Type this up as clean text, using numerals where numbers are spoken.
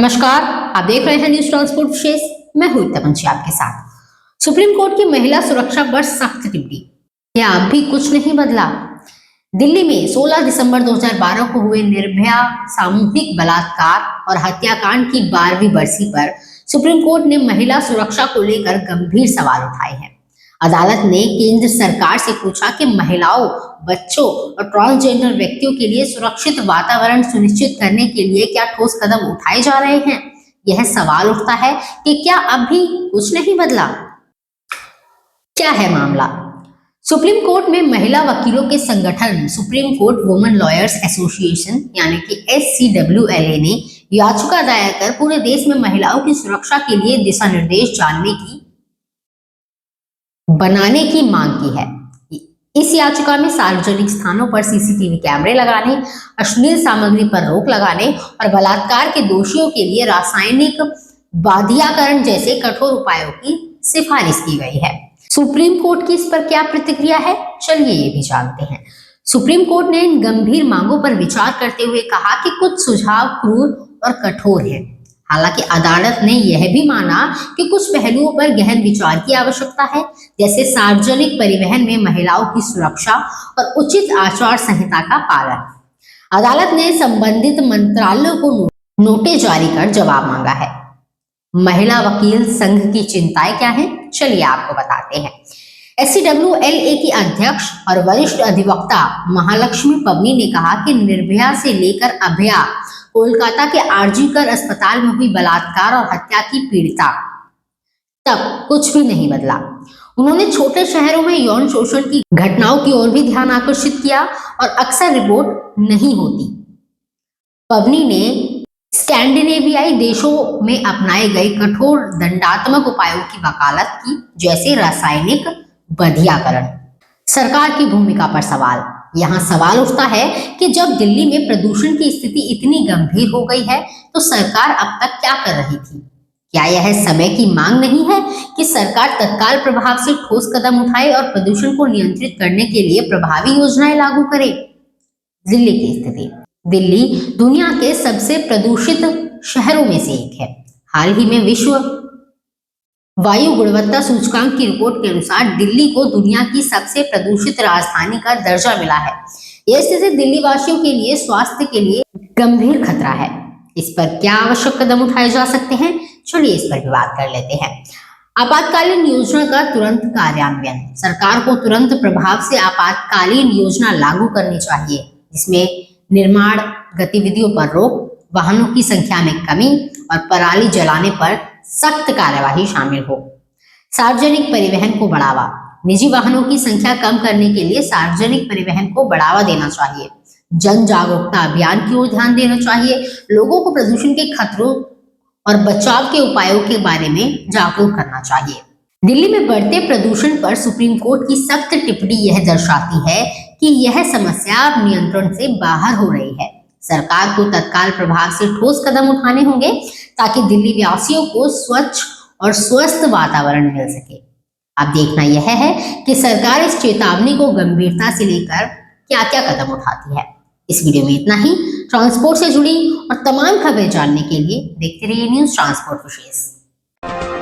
नमस्कार, आप देख रहे हैं न्यूज ट्रांसपोर्ट विशेष। मैं हूं तपंची आपके साथ। सुप्रीम कोर्ट की महिला सुरक्षा पर सख्त टिप्पणी। क्या अब भी कुछ नहीं बदला? दिल्ली में 16 दिसंबर 2012 को हुए निर्भया सामूहिक बलात्कार और हत्याकांड की 12वीं बरसी पर सुप्रीम कोर्ट ने महिला सुरक्षा को लेकर गंभीर सवाल उठाए हैं। अदालत ने केंद्र सरकार से पूछा कि महिलाओं, बच्चों और ट्रांसजेंडर व्यक्तियों के लिए सुरक्षित वातावरण सुनिश्चित करने के लिए क्या ठोस कदम उठाए जा रहे हैं। यह सवाल उठता है कि क्या अब भी कुछ नहीं बदला? क्या है मामला? सुप्रीम कोर्ट में महिला वकीलों के संगठन supreme court women lawyers association यानी कि SCWLA ने याचिका दायर कर पूरे देश में महिलाओं की सुरक्षा के लिए दिशा निर्देश बनाने की मांग की है। इस याचिका में सार्वजनिक स्थानों पर CCTV कैमरे लगाने, अश्लील सामग्री पर रोक लगाने और बलात्कार के दोषियों के लिए रासायनिक बाध्यकरण जैसे कठोर उपायों की सिफारिश की गई है। सुप्रीम कोर्ट की इस पर क्या प्रतिक्रिया है, चलिए ये भी जानते हैं। सुप्रीम कोर्ट ने इन गंभीर मांगों पर विचार करते हुए कहा कि कुछ सुझाव क्रूर और कठोर हैं। हालांकि अदालत ने यह भी माना कि कुछ पहलुओं पर गहन विचार की आवश्यकता है, जैसे सार्वजनिक परिवहन में महिलाओं की सुरक्षा और उचित आचार संहिता का पालन। अदालत ने संबंधित मंत्रालयों को नोटिस जारी कर जवाब मांगा है। महिला वकील संघ की चिंताएं क्या हैं, चलिए आपको बताते हैं। SCWLA की अध्यक्ष और वरिष्ठ अधिवक्ता महालक्ष्मी पवनी ने कहा कि निर्भया से लेकर अभया कोलकाता के आरजीकर अस्पताल में हुई बलात्कार और हत्या की पीड़िता तक कुछ भी नहीं बदला। उन्होंने छोटे शहरों में यौन शोषण की घटनाओं की ओर भी ध्यान आकर्षित किया और अक्सर रिपोर्ट नहीं होती। पवनी ने स्कैंडिनेवियाई देशों में अपनाए गए कठोर दंडात्मक उपायों की वकालत की, जैसे रासायनिक बाध्यकरण। सरकार की भूमिका पर सवाल। यहाँ सवाल उठता है कि जब दिल्ली में प्रदूषण की स्थिति इतनी गंभीर हो गई है तो सरकार अब तक क्या कर रही थी? क्या यह समय की मांग नहीं है कि सरकार तत्काल प्रभाव से ठोस कदम उठाए और प्रदूषण को नियंत्रित करने के लिए प्रभावी योजनाएं लागू करे? दिल्ली की स्थिति। दिल्ली दुनिया के सबसे प्रदूषित शहरों में से एक है। हाल ही में विश्व वायु गुणवत्ता सूचकांक की रिपोर्ट के अनुसार दिल्ली को दुनिया की सबसे प्रदूषित राजधानी का दर्जा मिला है। यह स्थिति दिल्ली वासियों के लिए स्वास्थ्य के लिए गंभीर खतरा है। इस पर क्या आवश्यक कदम उठाए जा सकते हैं, चलिए इस पर भी बात कर लेते हैं। आपातकालीन योजना का तुरंत कार्यान्वयन। सरकार को तुरंत प्रभाव से आपातकालीन योजना लागू करनी चाहिए, जिसमें निर्माण गतिविधियों पर रोक, वाहनों की संख्या में कमी और पराली जलाने पर सख्त कार्यवाही शामिल हो। सार्वजनिक परिवहन को बढ़ावा। निजी वाहनों की संख्या कम करने के लिए सार्वजनिक परिवहन को बढ़ावा देना चाहिए। जन जागरूकता अभियान की ओर ध्यान देना चाहिए। लोगों को प्रदूषण के खतरों और बचाव के उपायों के बारे में जागरूक करना चाहिए। दिल्ली में बढ़ते प्रदूषण पर सुप्रीम कोर्ट की सख्त टिप्पणी यह दर्शाती है कि यह समस्या अब नियंत्रण से बाहर हो रही है। सरकार को तत्काल प्रभाव से ठोस कदम उठाने होंगे ताकि दिल्ली वासियों को स्वच्छ और स्वस्थ वातावरण मिल सके। अब देखना यह है कि सरकार इस चेतावनी को गंभीरता से लेकर क्या क्या कदम उठाती है। इस वीडियो में इतना ही। ट्रांसपोर्ट से जुड़ी और तमाम खबरें जानने के लिए देखते रहिए न्यूज ट्रांसपोर्ट विशेष।